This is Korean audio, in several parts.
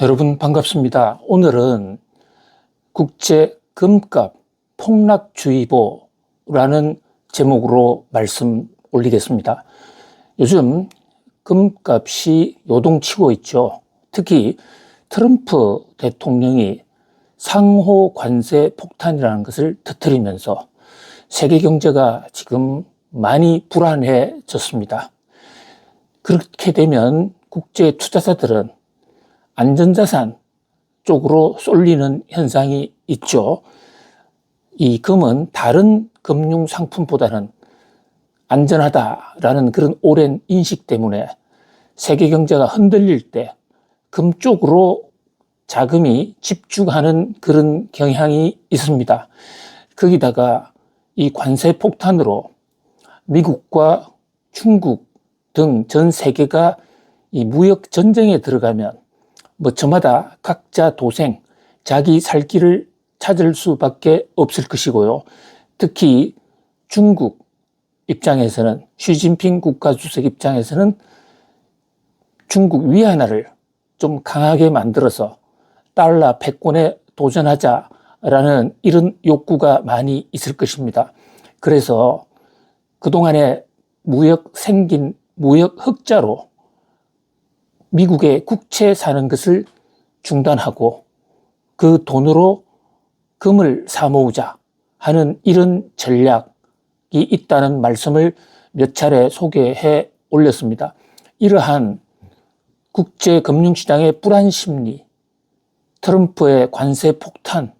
여러분 반갑습니다. 오늘은 국제 금값 폭락주의보라는 제목으로 말씀 올리겠습니다. 요즘 금값이 요동치고 있죠. 특히 트럼프 대통령이 상호 관세 폭탄이라는 것을 터뜨리면서 세계 경제가 지금 많이 불안해졌습니다. 그렇게 되면 국제 투자자들은 안전자산 쪽으로 쏠리는 현상이 있죠. 이 금은 다른 금융상품보다는 안전하다라는 그런 오랜 인식 때문에 세계 경제가 흔들릴 때 금 쪽으로 자금이 집중하는 그런 경향이 있습니다. 거기다가 이 관세 폭탄으로 미국과 중국 등 전 세계가 이 무역 전쟁에 들어가면 저마다 각자 도생, 자기 살 길을 찾을 수밖에 없을 것이고요. 특히 중국 입장에서는, 시진핑 국가주석 입장에서는 중국 위안화를 좀 강하게 만들어서 달러 패권에 도전하자라는 이런 욕구가 많이 있을 것입니다. 그래서 그동안에 생긴 무역 흑자로 미국의 국채 사는 것을 중단하고 그 돈으로 금을 사모으자 하는 이런 전략이 있다는 말씀을 몇 차례 소개해 올렸습니다. 이러한 국제 금융시장의 불안 심리, 트럼프의 관세 폭탄,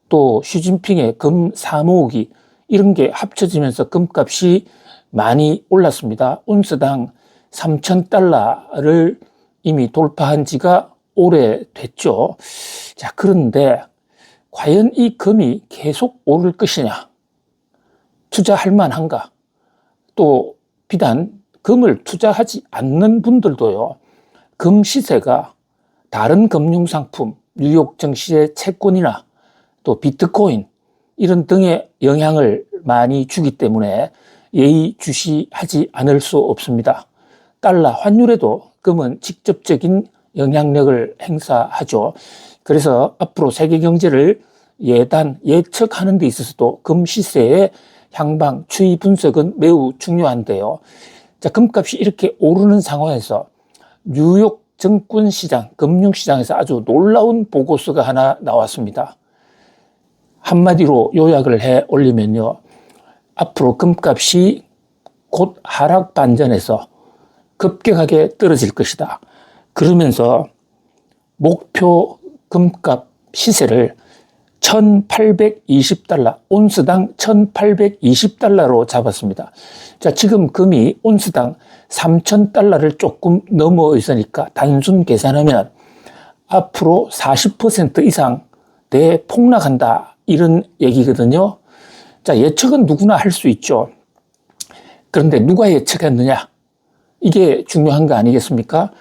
또 시진핑의 금 사모으기 이런 게 합쳐지면서 금값이 많이 올랐습니다. 온스당 3,000달러를 이미 돌파한 지가 오래됐죠. 자, 그런데 과연 이 금이 계속 오를 것이냐? 투자할 만한가? 또 비단 금을 투자하지 않는 분들도요. 금 시세가 다른 금융상품, 뉴욕 증시의 채권이나 또 비트코인 이런 등의 영향을 많이 주기 때문에 예의주시하지 않을 수 없습니다. 달러 환율에도 금은 직접적인 영향력을 행사하죠. 그래서 앞으로 세계 경제를 예측하는 데 있어서도 금 시세의 향방, 추이 분석은 매우 중요한데요. 자, 금값이 이렇게 오르는 상황에서 뉴욕 증권시장, 금융시장에서 아주 놀라운 보고서가 하나 나왔습니다. 한마디로 요약을 해 올리면요. 앞으로 금값이 곧 하락 반전에서 급격하게 떨어질 것이다. 그러면서 목표 금값 시세를 1,820달러, 온스당 1,820달러로 잡았습니다. 자, 지금 금이 온스당 3,000달러를 조금 넘어 있으니까 단순 계산하면 앞으로 40% 이상 대폭락한다. 이런 얘기거든요. 자, 예측은 누구나 할 수 있죠. 그런데 누가 예측했느냐? 이게 중요한 거 아니겠습니까?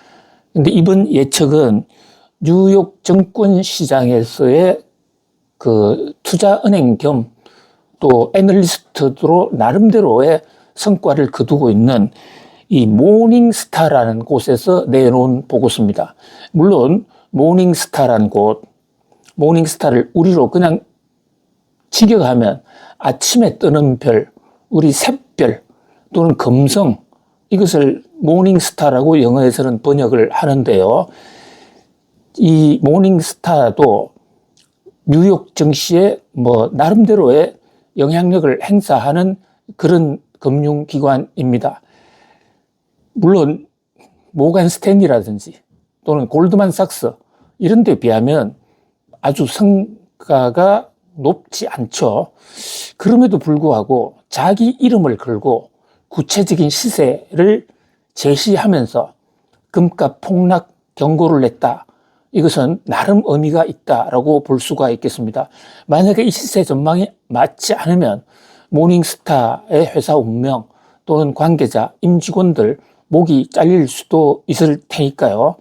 근데 이번 예측은 뉴욕 증권시장에서의 그 투자은행 겸 또 애널리스트로 나름대로의 성과를 거두고 있는 이 모닝스타라는 곳에서 내놓은 보고서입니다. 물론 모닝스타라는 곳, 모닝스타를 우리로 그냥 직역하면 아침에 뜨는 별, 우리 샛별 또는 금성, 이것을 모닝스타라고 영어에서는 번역을 하는데요. 이 모닝스타도 뉴욕 증시에 나름대로의 영향력을 행사하는 그런 금융기관입니다. 물론 모간 스탠리라든지 또는 골드만삭스 이런 데 비하면 아주 성과가 높지 않죠. 그럼에도 불구하고 자기 이름을 걸고 구체적인 시세를 제시하면서 금값 폭락 경고를 냈다. 이것은 나름 의미가 있다라고 볼 수가 있겠습니다. 만약에 이 시세 전망이 맞지 않으면 모닝스타의 회사 운명 또는 관계자, 임직원들 목이 잘릴 수도 있을 테니까요.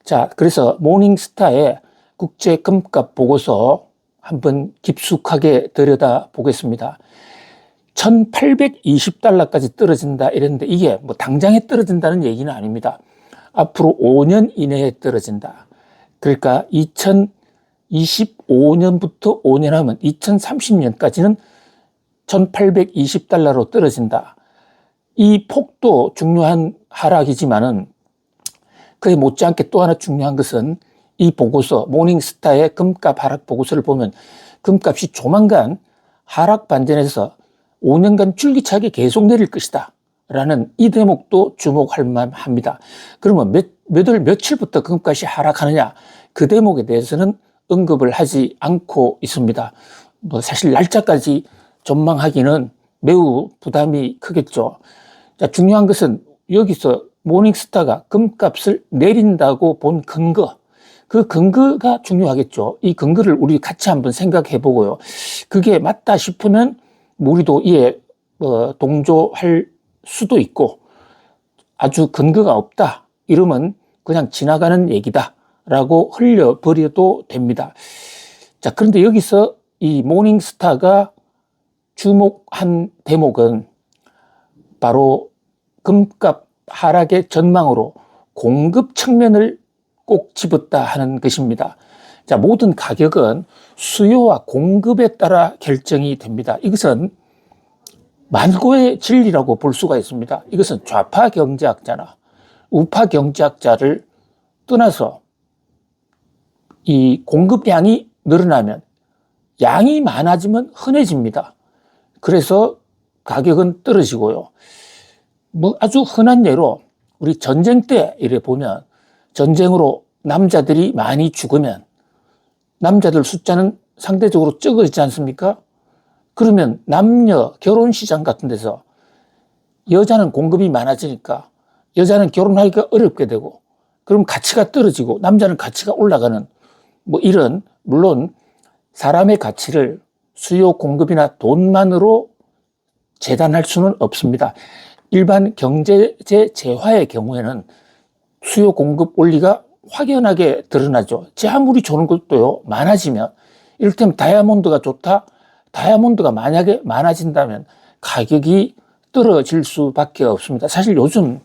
자, 그래서 모닝스타의 국제 금값 보고서 한번 깊숙하게 들여다 보겠습니다. 1,820달러까지 떨어진다 이랬는데 이게 당장에 떨어진다는 얘기는 아닙니다. 앞으로 5년 이내에 떨어진다. 그러니까 2025년부터 5년 하면 2030년까지는 1820달러로 떨어진다. 이 폭도 중요한 하락이지만은 그에 못지않게 또 하나 중요한 것은 이 보고서, 모닝스타의 금값 하락 보고서를 보면 금값이 조만간 하락 반전에서 5년간 줄기차게 계속 내릴 것이다 라는 이 대목도 주목할 만합니다. 그러면 몇 월 며칠부터 금값이 하락하느냐, 그 대목에 대해서는 언급을 하지 않고 있습니다. 뭐 사실 날짜까지 전망하기는 매우 부담이 크겠죠. 자, 중요한 것은 여기서 모닝스타가 금값을 내린다고 본 근거, 그 근거가 중요하겠죠. 이 근거를 우리 같이 한번 생각해 보고요. 그게 맞다 싶으면 우리도 이에 동조할 수도 있고, 아주 근거가 없다 이러면 그냥 지나가는 얘기다 라고 흘려버려도 됩니다. 자, 그런데 여기서 이 모닝스타가 주목한 대목은 바로 금값 하락의 전망으로 공급 측면을 꼭 집었다 하는 것입니다. 자, 모든 가격은 수요와 공급에 따라 결정이 됩니다. 이것은 만고의 진리라고 볼 수가 있습니다. 이것은 좌파 경제학자나 우파 경제학자를 떠나서 이 공급량이 늘어나면 양이 많아지면 흔해집니다. 그래서 가격은 떨어지고요. 뭐 아주 흔한 예로 우리 전쟁 때 이래 보면 전쟁으로 남자들이 많이 죽으면 남자들 숫자는 상대적으로 적어지지 않습니까? 그러면 남녀 결혼 시장 같은 데서 여자는 공급이 많아지니까 여자는 결혼하기가 어렵게 되고, 그럼 가치가 떨어지고 남자는 가치가 올라가는, 뭐 이런, 물론 사람의 가치를 수요 공급이나 돈만으로 재단할 수는 없습니다. 일반 경제제 재화의 경우에는 수요 공급 원리가 확연하게 드러나죠. 제 아무리 좋은 것도요, 많아지면, 이를테면 다이아몬드가 좋다, 다이아몬드가 만약에 많아진다면 가격이 떨어질 수밖에 없습니다. 사실 요즘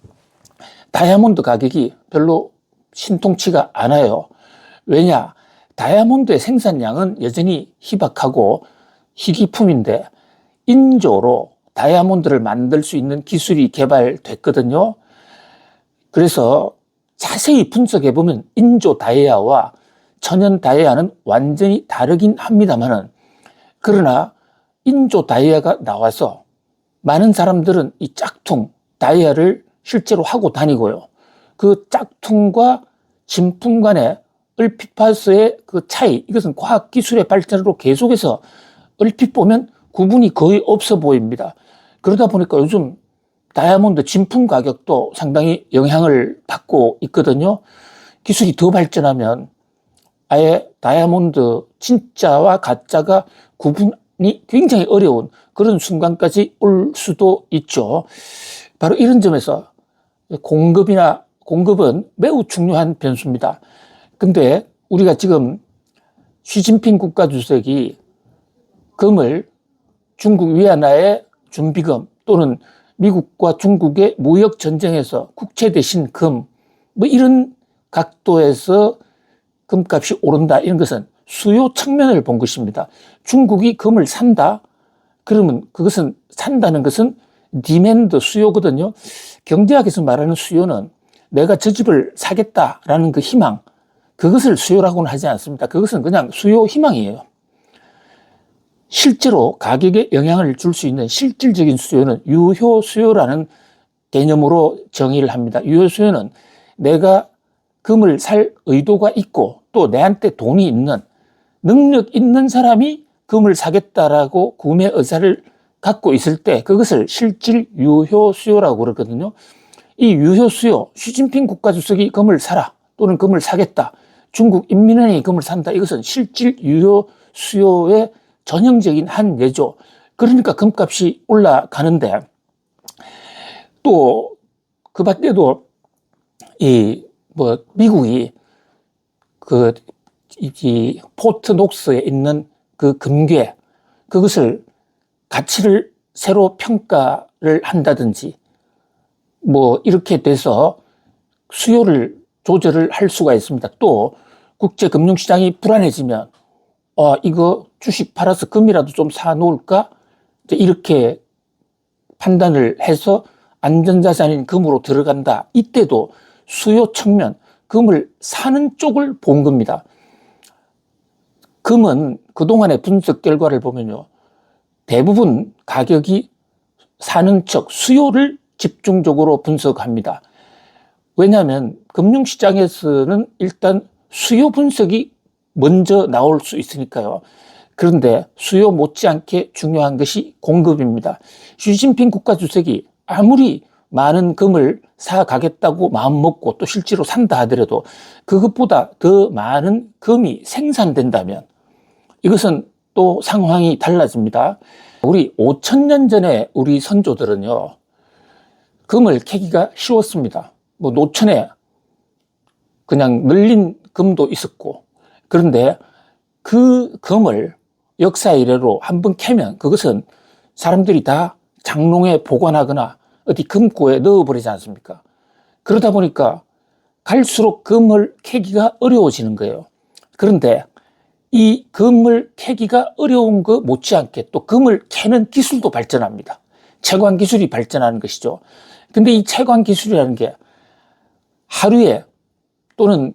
다이아몬드 가격이 별로 신통치가 않아요. 왜냐? 다이아몬드의 생산량은 여전히 희박하고 희귀품인데 인조로 다이아몬드를 만들 수 있는 기술이 개발됐거든요. 그래서 자세히 분석해 보면 인조 다이아와 천연 다이아는 완전히 다르긴 합니다만은, 그러나 인조 다이아가 나와서 많은 사람들은 이 짝퉁 다이아를 실제로 하고 다니고요. 그 짝퉁과 진품 간의 얼핏파스의 그 차이, 이것은 과학기술의 발전으로 계속해서 얼핏 보면 구분이 거의 없어 보입니다. 그러다 보니까 요즘 다이아몬드 진품 가격도 상당히 영향을 받고 있거든요. 기술이 더 발전하면 아예 다이아몬드 진짜와 가짜가 구분이 굉장히 어려운 그런 순간까지 올 수도 있죠. 바로 이런 점에서 공급은 매우 중요한 변수입니다. 근데 우리가 지금 시진핑 국가주석이 금을 중국 위안화의 준비금 또는 미국과 중국의 무역 전쟁에서 국채 대신 금, 뭐 이런 각도에서 금값이 오른다, 이런 것은 수요 측면을 본 것입니다. 중국이 금을 산다? 그러면 그것은 산다는 것은 디맨드, 수요거든요. 경제학에서 말하는 수요는 내가 저 집을 사겠다라는 그 희망, 그것을 수요라고는 하지 않습니다. 그것은 그냥 수요 희망이에요. 실제로 가격에 영향을 줄 수 있는 실질적인 수요는 유효 수요라는 개념으로 정의를 합니다. 유효 수요는 내가 금을 살 의도가 있고 또 내한테 돈이 있는, 능력 있는 사람이 금을 사겠다라고 구매 의사를 갖고 있을 때 그것을 실질 유효 수요라고 그러거든요. 이 유효 수요, 시진핑 국가주석이 금을 사라 또는 금을 사겠다, 중국 인민은행이 금을 산다, 이것은 실질 유효 수요의 전형적인 한 예죠. 그러니까 금값이 올라가는데, 또 그 밖에도 미국이 이 포트 녹스에 있는 그 금괴, 그것을 가치를 새로 평가를 한다든지 뭐 이렇게 돼서 수요를 조절을 할 수가 있습니다. 또 국제 금융시장이 불안해지면 이거 주식 팔아서 금이라도 좀 사놓을까? 이렇게 판단을 해서 안전자산인 금으로 들어간다. 이때도 수요 측면, 금을 사는 쪽을 본 겁니다. 금은 그동안의 분석 결과를 보면요, 대부분 가격이 사는 척, 수요를 집중적으로 분석합니다. 왜냐하면 금융시장에서는 일단 수요 분석이 먼저 나올 수 있으니까요. 그런데 수요 못지않게 중요한 것이 공급입니다. 시진핑 국가주석이 아무리 많은 금을 사가겠다고 마음먹고 또 실제로 산다 하더라도 그것보다 더 많은 금이 생산된다면 이것은 또 상황이 달라집니다. 우리 5,000년 전에 우리 선조들은요, 금을 캐기가 쉬웠습니다. 노천에 그냥 널린 금도 있었고, 그런데 그 금을 역사 이래로 한번 캐면 그것은 사람들이 다 장롱에 보관하거나 어디 금고에 넣어버리지 않습니까? 그러다 보니까 갈수록 금을 캐기가 어려워지는 거예요. 그런데 이 금을 캐기가 어려운 것 못지않게 또 금을 캐는 기술도 발전합니다. 채광 기술이 발전하는 것이죠. 근데 이 채광 기술이라는 게 하루에 또는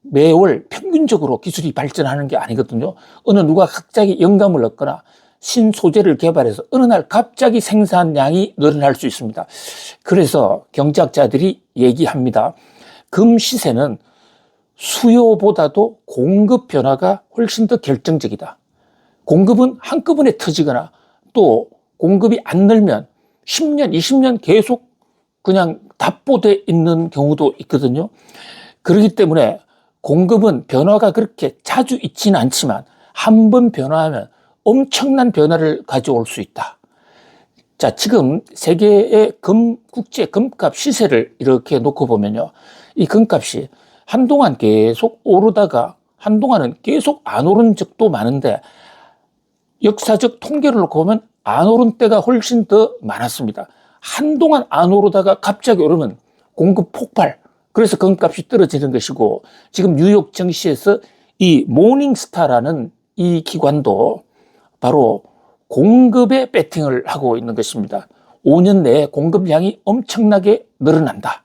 매월 평균적으로 기술이 발전하는 게 아니거든요. 어느 누가 갑자기 영감을 얻거나 신소재를 개발해서 어느 날 갑자기 생산량이 늘어날 수 있습니다. 그래서 경제학자들이 얘기합니다. 금 시세는 수요보다도 공급 변화가 훨씬 더 결정적이다. 공급은 한꺼번에 터지거나 또 공급이 안 늘면 10년, 20년 계속 그냥 답보돼 있는 경우도 있거든요. 그렇기 때문에 공급은 변화가 그렇게 자주 있지는 않지만 한 번 변화하면 엄청난 변화를 가져올 수 있다. 자, 지금 세계의 국제 금값 시세를 이렇게 놓고 보면요, 이 금값이 한동안 계속 오르다가 한동안은 계속 안 오른 적도 많은데 역사적 통계를 놓고 보면 안 오른 때가 훨씬 더 많았습니다. 한동안 안 오르다가 갑자기 오르면 공급 폭발, 그래서 금값이 떨어지는 것이고, 지금 뉴욕 증시에서 이 모닝스타라는 이 기관도 바로 공급에 배팅을 하고 있는 것입니다. 5년 내에 공급량이 엄청나게 늘어난다.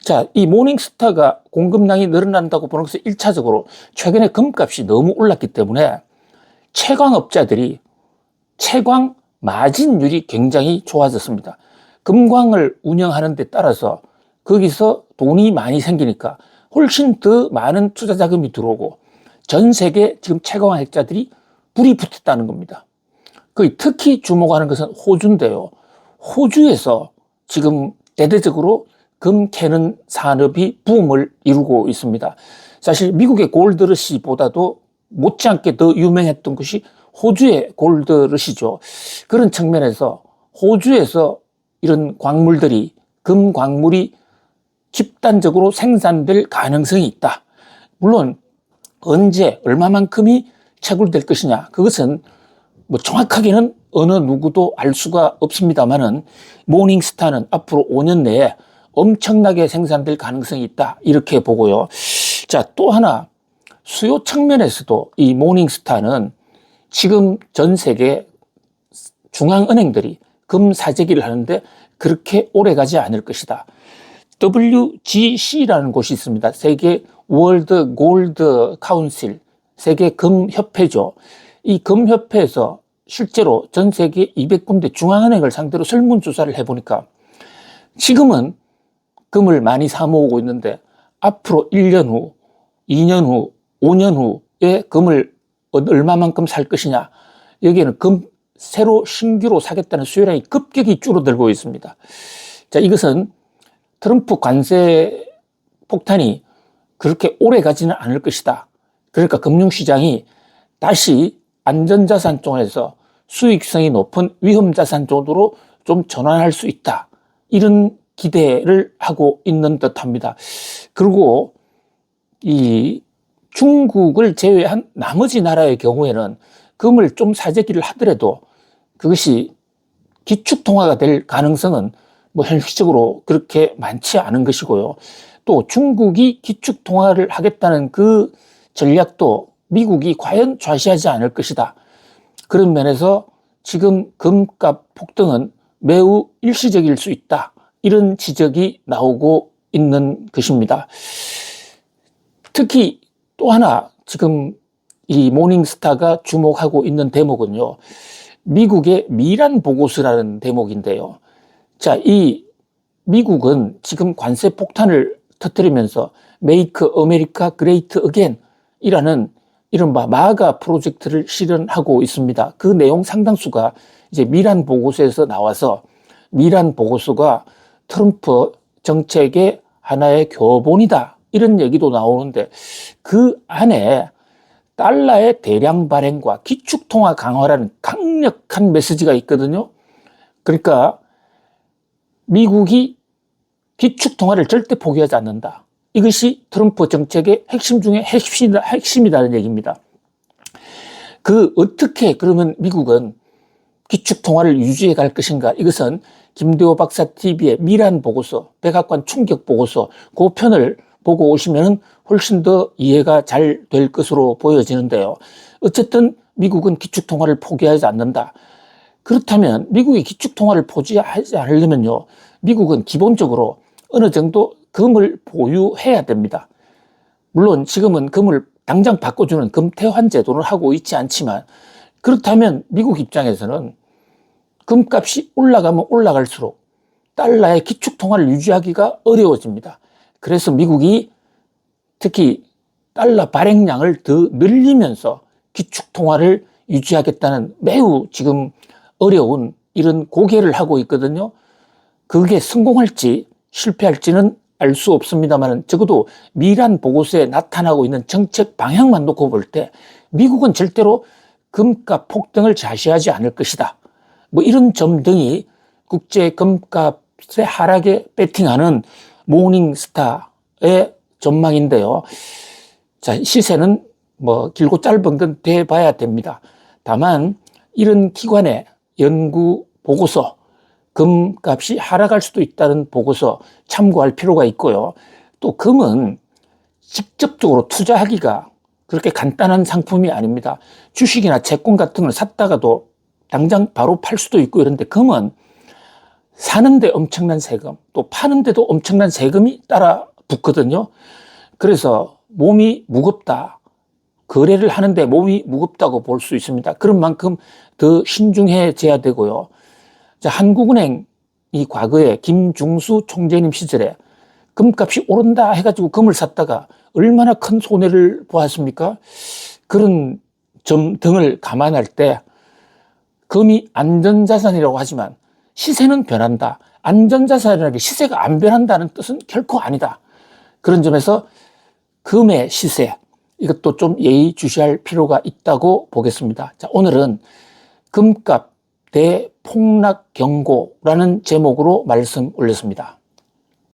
자, 이 모닝스타가 공급량이 늘어난다고 보는 것은 1차적으로 최근에 금값이 너무 올랐기 때문에 채광업자들이 채광 마진율이 굉장히 좋아졌습니다. 금광을 운영하는 데 따라서 거기서 돈이 많이 생기니까 훨씬 더 많은 투자 자금이 들어오고 전 세계 지금 채광 학자들이 불이 붙었다는 겁니다. 특히 주목하는 것은 호주인데요. 호주에서 지금 대대적으로 금 캐는 산업이 붐을 이루고 있습니다. 사실 미국의 골드러시보다도 못지않게 더 유명했던 것이 호주의 골드러시죠. 그런 측면에서 호주에서 이런 광물들이, 금 광물이 집단적으로 생산될 가능성이 있다. 물론 언제 얼마만큼이 채굴될 것이냐, 그것은 정확하게는 어느 누구도 알 수가 없습니다만은 모닝스타는 앞으로 5년 내에 엄청나게 생산될 가능성이 있다, 이렇게 보고요. 자, 또 하나 수요 측면에서도 이 모닝스타는 지금 전 세계 중앙은행들이 금 사재기를 하는데 그렇게 오래 가지 않을 것이다. WGC라는 곳이 있습니다. 세계 월드 골드 카운실, 세계 금협회죠. 이 금협회에서 실제로 전 세계 200군데 중앙은행을 상대로 설문조사를 해보니까 지금은 금을 많이 사 모으고 있는데 앞으로 1년 후, 2년 후, 5년 후에 금을 얼마만큼 살 것이냐, 여기에는 금 새로 신규로 사겠다는 수요량이 급격히 줄어들고 있습니다. 자, 이것은 트럼프 관세 폭탄이 그렇게 오래 가지는 않을 것이다. 그러니까 금융시장이 다시 안전자산 쪽에서 수익성이 높은 위험자산 쪽으로 좀 전환할 수 있다, 이런 기대를 하고 있는 듯합니다. 그리고 이 중국을 제외한 나머지 나라의 경우에는 금을 좀 사재기를 하더라도 그것이 기축통화가 될 가능성은 현실적으로 그렇게 많지 않은 것이고요. 또 중국이 기축통화를 하겠다는 그 전략도 미국이 과연 좌시하지 않을 것이다. 그런 면에서 지금 금값 폭등은 매우 일시적일 수 있다. 이런 지적이 나오고 있는 것입니다. 특히 또 하나 지금 이 모닝스타가 주목하고 있는 대목은요, 미국의 미란 보고서라는 대목인데요. 자, 이 미국은 지금 관세 폭탄을 터뜨리면서 Make America Great Again 이라는 이른바 마가 프로젝트를 실현하고 있습니다. 그 내용 상당수가 이제 미란 보고서에서 나와서 미란 보고서가 트럼프 정책의 하나의 교본이다. 이런 얘기도 나오는데 그 안에 달러의 대량 발행과 기축통화 강화라는 강력한 메시지가 있거든요. 그러니까 미국이 기축통화를 절대 포기하지 않는다. 이것이 트럼프 정책의 핵심 중에 핵심이라는 얘기입니다. 어떻게 그러면 미국은 기축통화를 유지해 갈 것인가? 이것은 김대호 박사 TV의 미란 보고서, 백악관 충격 보고서, 그 편을 보고 오시면 훨씬 더 이해가 잘 될 것으로 보여지는데요. 어쨌든 미국은 기축통화를 포기하지 않는다. 그렇다면 미국이 기축통화를 포기하지 않으려면요, 미국은 기본적으로 어느 정도 금을 보유해야 됩니다. 물론 지금은 금을 당장 바꿔주는 금태환 제도를 하고 있지 않지만, 그렇다면 미국 입장에서는 금값이 올라가면 올라갈수록 달러의 기축통화를 유지하기가 어려워집니다. 그래서 미국이 특히 달러 발행량을 더 늘리면서 기축통화를 유지하겠다는 매우 지금 어려운 이런 고개를 하고 있거든요. 그게 성공할지 실패할지는 알 수 없습니다만 적어도 미란 보고서에 나타나고 있는 정책 방향만 놓고 볼 때 미국은 절대로 금값 폭등을 좌시하지 않을 것이다. 뭐 이런 점 등이 국제 금값의 하락에 배팅하는 모닝스타의 전망인데요. 자, 시세는 뭐 길고 짧은 건 돼봐야 됩니다. 다만 이런 기관의 연구 보고서, 금값이 하락할 수도 있다는 보고서 참고할 필요가 있고요. 또 금은 직접적으로 투자하기가 그렇게 간단한 상품이 아닙니다. 주식이나 채권 같은 걸 샀다가도 당장 바로 팔 수도 있고 이런데 금은 사는데 엄청난 세금, 또 파는데도 엄청난 세금이 따라 붙거든요. 그래서 몸이 무겁다. 거래를 하는데 몸이 무겁다고 볼 수 있습니다. 그런 만큼 더 신중해져야 되고요. 자, 한국은행이 과거에 김중수 총재님 시절에 금값이 오른다 해가지고 금을 샀다가 얼마나 큰 손해를 보았습니까? 그런 점 등을 감안할 때 금이 안전자산이라고 하지만 시세는 변한다. 안전자산이라는 게 시세가 안 변한다는 뜻은 결코 아니다. 그런 점에서 금의 시세, 이것도 좀 예의주시할 필요가 있다고 보겠습니다. 자, 오늘은 금값 대폭락 경고라는 제목으로 말씀 올렸습니다.